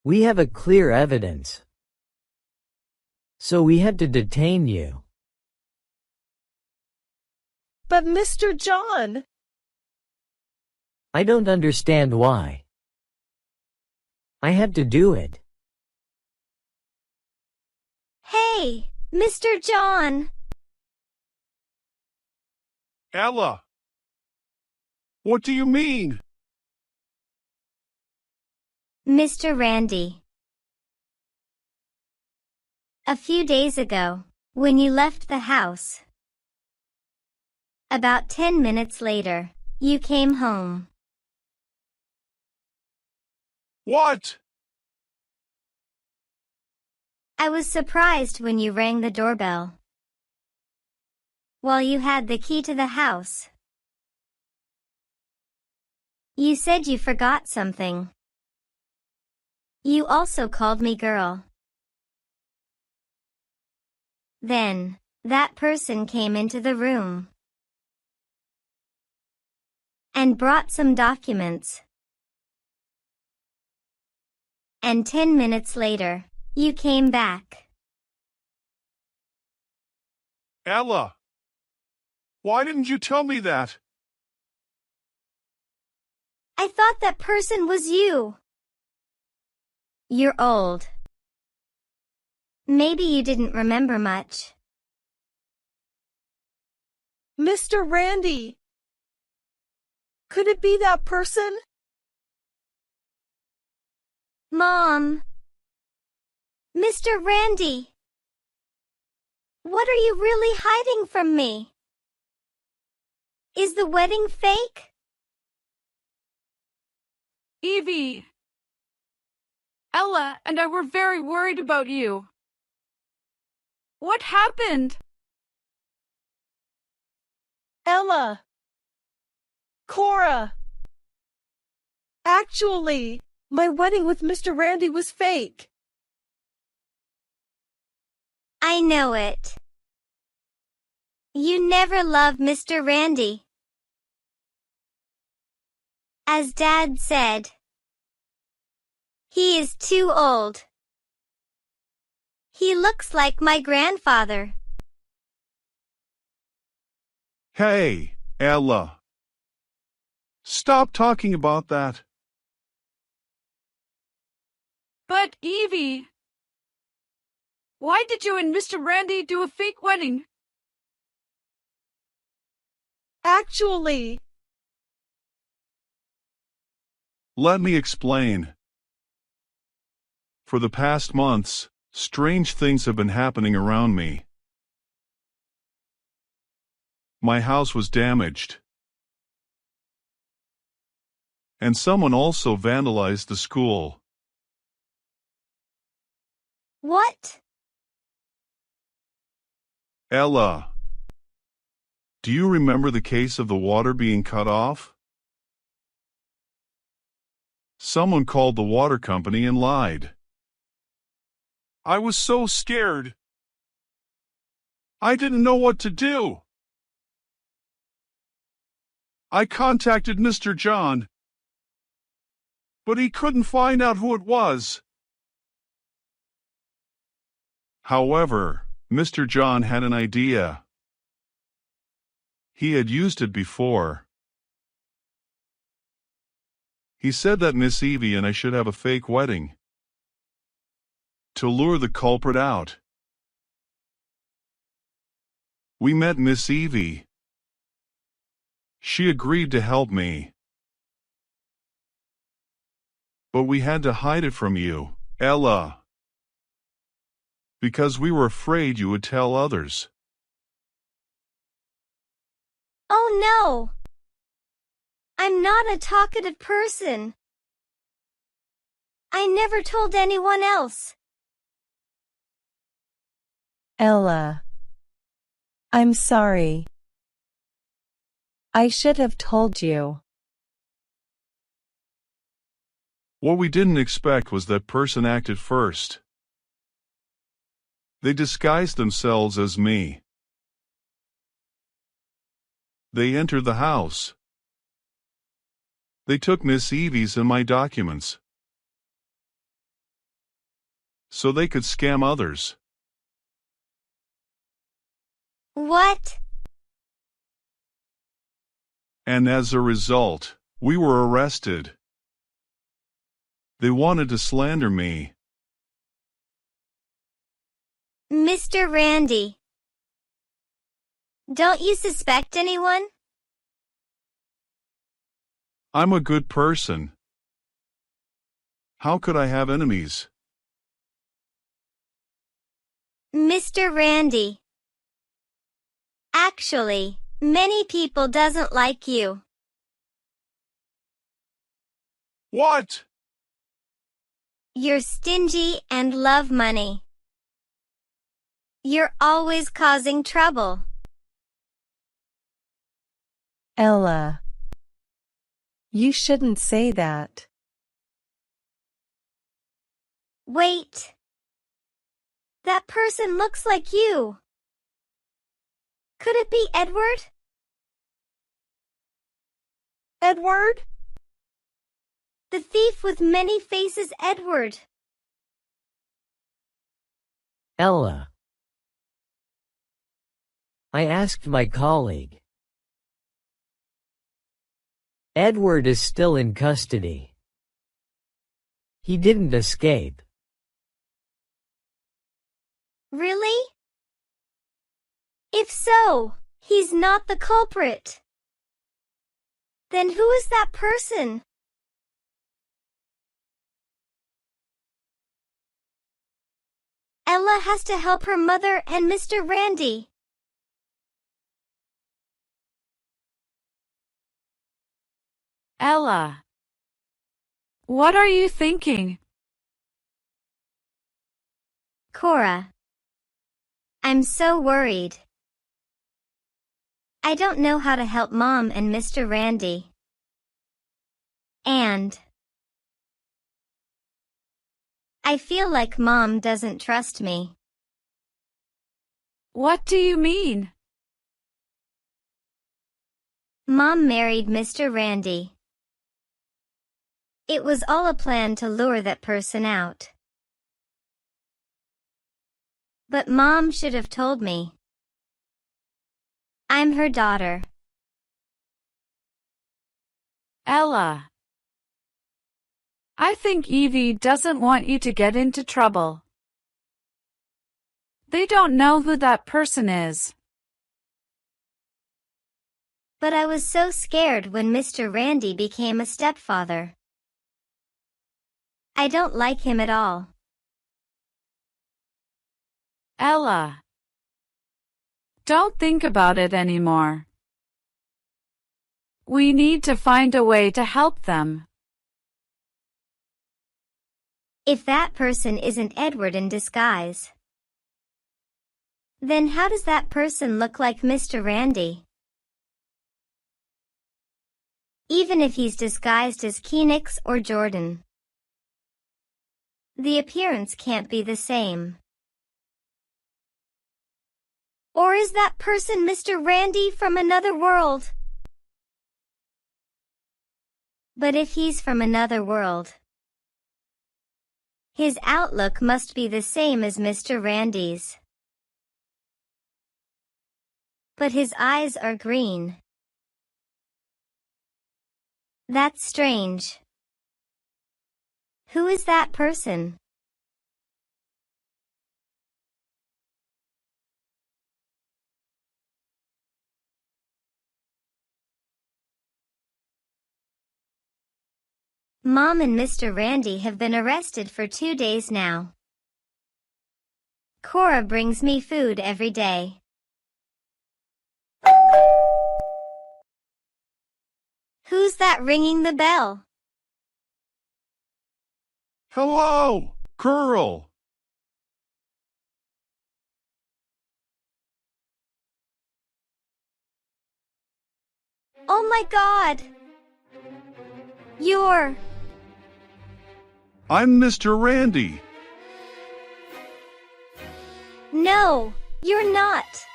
We have a clear evidence. So we had to detain you. But Mr. John, I don't understand why. I had to do it. Hey, Mr. John. Ella! What do you mean? Mr. Randy. A few days ago, when you left the house, about 10 minutes later, you came home. What? I was surprised when you rang the doorbell. While you had the key to the house. You said you forgot something. You also called me girl. Then, that person came into the room and brought some documents. And 10 minutes later, you came back. Ella! Why didn't you tell me that? I thought that person was you. You're old. Maybe you didn't remember much. Mr. Randy, could it be that person? Mom. Mr. Randy. What are you really hiding from me? Is the wedding fake? Evie! Ella and I were very worried about you. What happened? Ella. Cora. Actually, my wedding with Mr. Randy was fake. I know it. You never loved Mr. Randy. As Dad said, he is too old. He looks like my grandfather. Hey, Ella. Stop talking about that. But Evie, why did you and Mr. Randy do a fake wedding? Actually, Let me explain. For the past months, strange things have been happening around me. My house was damaged. And someone also vandalized the school. What? Ella, do you remember the case of the water being cut off? Someone called the water company and lied. I was so scared. I didn't know what to do. I contacted Mr. John, but he couldn't find out who it was. However, Mr. John had an idea. He had used it before. He said that Miss Evie and I should have a fake wedding to lure the culprit out. We met Miss Evie. She agreed to help me. But we had to hide it from you, Ella, because we were afraid you would tell others. Oh no! I'm not a talkative person. I never told anyone else. Ella, I'm sorry. I should have told you. What we didn't expect was that person acted first. They disguised themselves as me. They entered the house. They took Miss Evie's and my documents. so they could scam others. What? And as a result, we were arrested. They wanted to slander me. Mr. Randy, don't you suspect anyone? I'm a good person. How could I have enemies? Mr. Randy, actually, many people doesn't like you. What? You're stingy and love money. You're always causing trouble. Ella, you shouldn't say that. Wait. That person looks like you. Could it be Edward? Edward? The thief with many faces, Edward. Ella. I asked my colleague. Edward is still in custody. He didn't escape. Really? If so, he's not the culprit. Then who is that person? Ella has to help her mother and Mr. Randy. Ella, what are you thinking? Cora, I'm so worried. I don't know how to help Mom and Mr. Randy. And I feel like Mom doesn't trust me. What do you mean? Mom married Mr. Randy. It was all a plan to lure that person out. But Mom should have told me. I'm her daughter. Ella, I think Evie doesn't want you to get into trouble. They don't know who that person is. But I was so scared when Mr. Randy became a stepfather. I don't like him at all. Ella, don't think about it anymore. We need to find a way to help them. If that person isn't Edward in disguise, then how does that person look like Mr. Randy? Even if he's disguised as Phoenix or Jordan, the appearance can't be the same. Or is that person Mr. Randy from another world? But if he's from another world, his outlook must be the same as Mr. Randy's. But his eyes are green. That's strange. Who is that person? Mom and Mr. Randy have been arrested for 2 days now. Cora brings me food every day. Who's that ringing the bell? Hello, girl. Oh my God! You're... I'm Mr. Randy. No, you're not.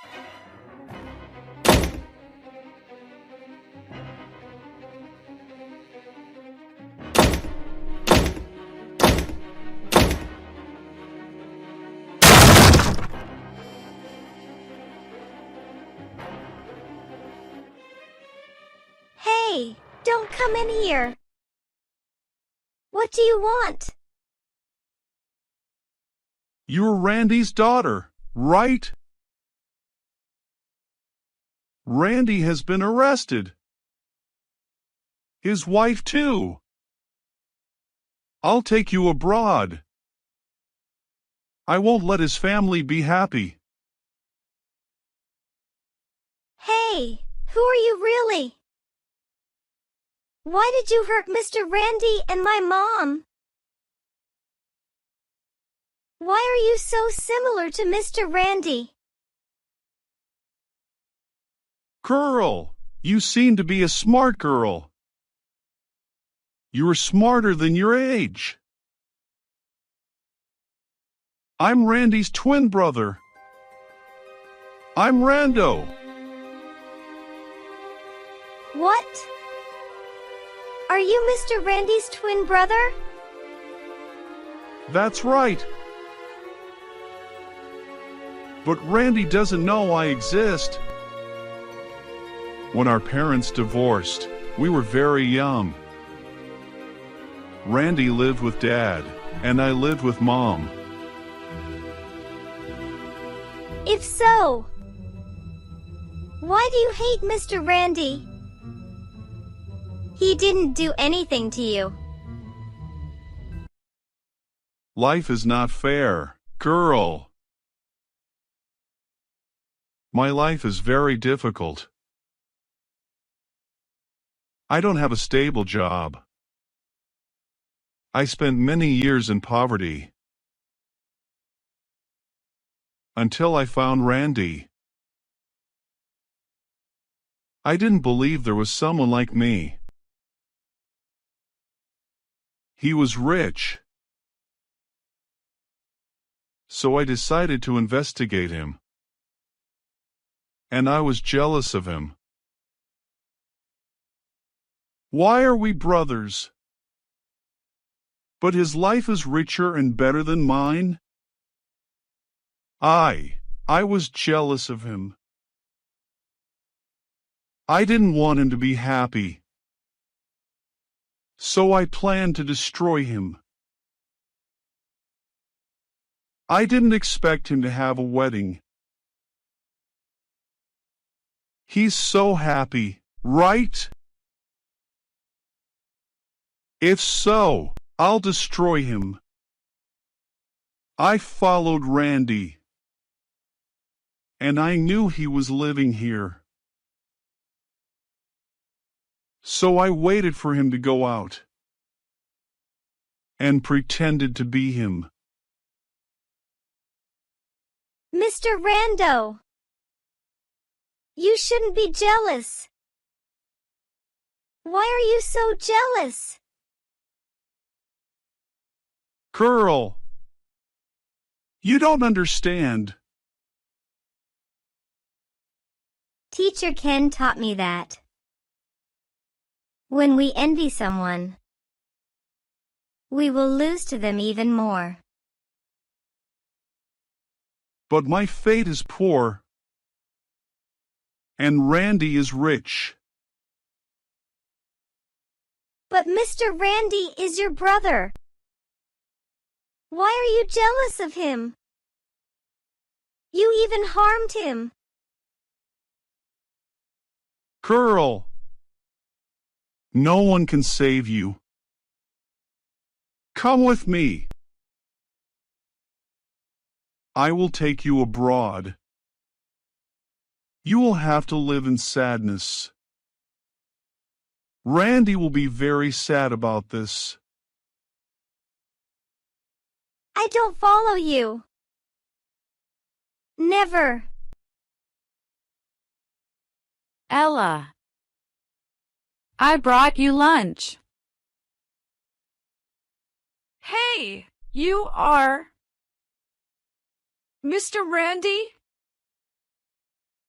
Don't come in here. What do you want? You're Randy's daughter, right? Randy has been arrested. His wife, too. I'll take you abroad. I won't let his family be happy. Hey, who are you really? Why did you hurt Mr. Randy and my mom? Why are you so similar to Mr. Randy? Girl, you seem to be a smart girl. You're smarter than your age. I'm Randy's twin brother. I'm Rando. What? Are you Mr. Randy's twin brother? That's right. But Randy doesn't know I exist. When our parents divorced, we were very young. Randy lived with Dad, and I lived with Mom. If so, why do you hate Mr. Randy? He didn't do anything to you. Life is not fair, girl. My life is very difficult. I don't have a stable job. I spent many years in poverty. Until I found Randy. I didn't believe there was someone like me. He was rich. So I decided to investigate him. And I was jealous of him. Why are we brothers? But his life is richer and better than mine? I was jealous of him. I didn't want him to be happy. So I planned to destroy him. I didn't expect him to have a wedding. He's so happy, right? If so, I'll destroy him. I followed Randy. And I knew he was living here. So I waited for him to go out. And pretended to be him. Mr. Rando, you shouldn't be jealous. Why are you so jealous? Girl, you don't understand. Teacher Ken taught me that. When we envy someone, we will lose to them even more. But my fate is poor. And Randy is rich. But Mr. Randy is your brother. Why are you jealous of him? You even harmed him. Girl, no one can save you. Come with me. I will take you abroad. You will have to live in sadness. Randy will be very sad about this. I don't follow you. Never. Ella, I brought you lunch. Hey, you are Mr. Randy?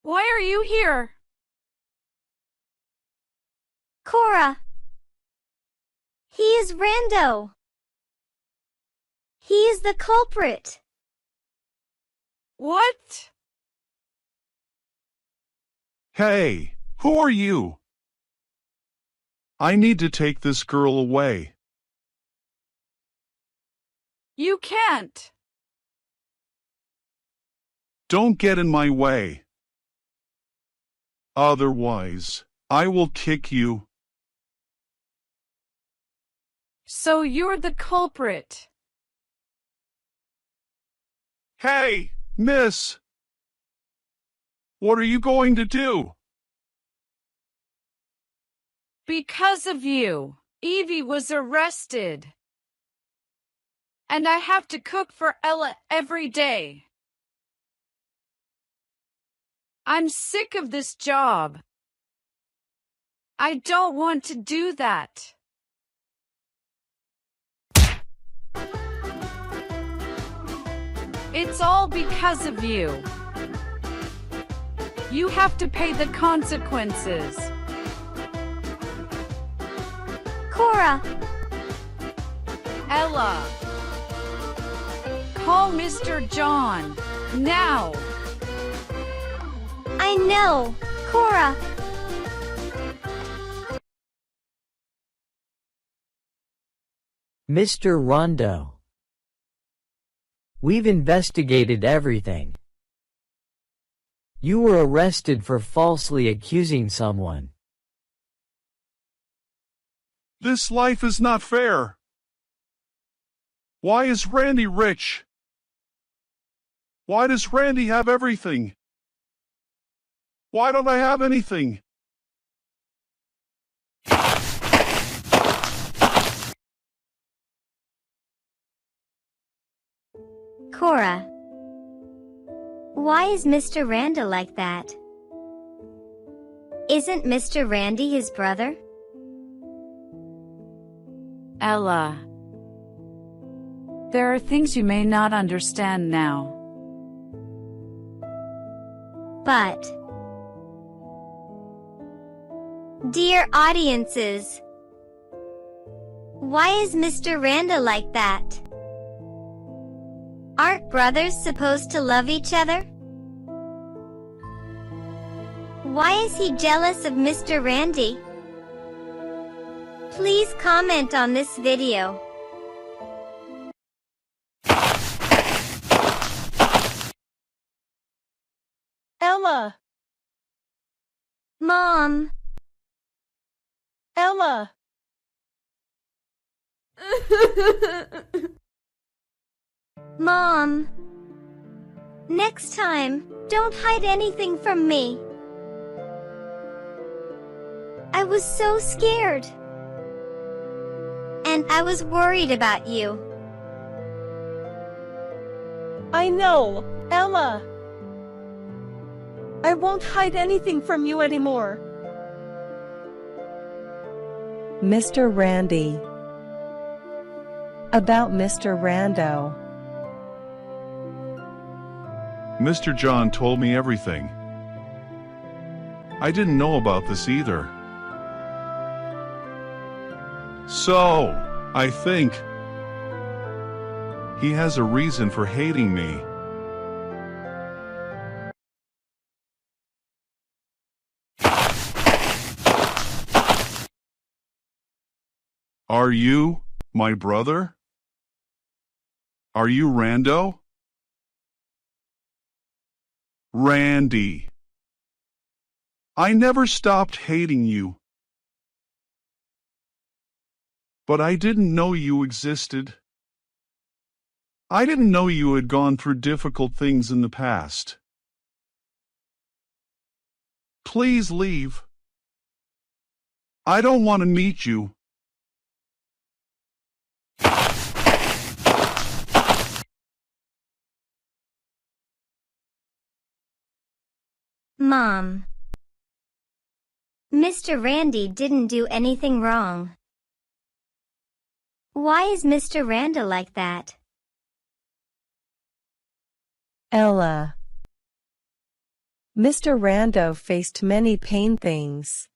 Why are you here? Cora. He is Rando. He is the culprit. What? Hey, who are you? I need to take this girl away. You can't. Don't get in my way. Otherwise, I will kick you. So you're the culprit. Hey, miss! What are you going to do? Because of you, Evie was arrested. And I have to cook for Ella every day. I'm sick of this job. I don't want to do that. It's all because of you. You have to pay the consequences. Cora! Ella. Call Mr. John. Now. I know, Cora. Mr. Rondo. We've investigated everything. You were arrested for falsely accusing someone. This life is not fair. Why is Randy rich? Why does Randy have everything? Why don't I have anything? Cora. Why is Mr. Randa like that? Isn't Mr. Randy his brother? Ella. There are things you may not understand now. But, dear audiences, why is Mr. Randa like that? Aren't brothers supposed to love each other? Why is he jealous of Mr. Randy? Please comment on this video. Ella! Mom! Ella! Mom! Next time, don't hide anything from me. I was so scared. And I was worried about you. I know, Ella. I won't hide anything from you anymore. Mr. Randy. About Mr. Rando. Mr. John told me everything. I didn't know about this either. So, I think he has a reason for hating me. Are you my brother? Are you Rando? Randy. I never stopped hating you. But I didn't know you existed. I didn't know you had gone through difficult things in the past. Please leave. I don't want to meet you. Mom. Mr. Randy didn't do anything wrong. Why is Mr. Randa like that? Ella. Mr. Rando faced many pain things.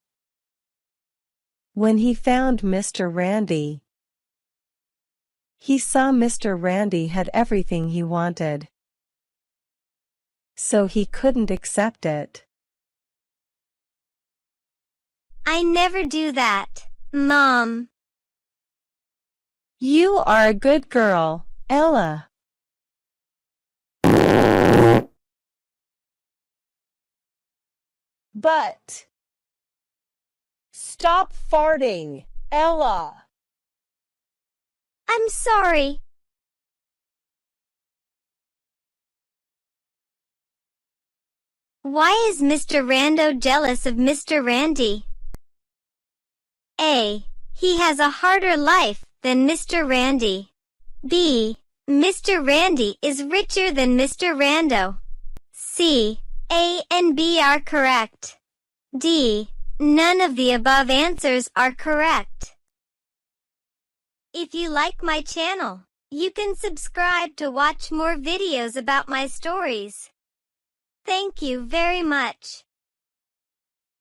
When he found Mr. Randy, he saw Mr. Randy had everything he wanted. So he couldn't accept it. I never do that, Mom. You are a good girl, Ella. But stop farting, Ella. I'm sorry. Why is Mr. Rando jealous of Mr. Randy? A. He has a harder life than Mr. Randy. B. Mr. Randy is richer than Mr. Rando. C. A and B are correct. D. None of the above answers are correct. If you like my channel, you can subscribe to watch more videos about my stories. Thank you very much.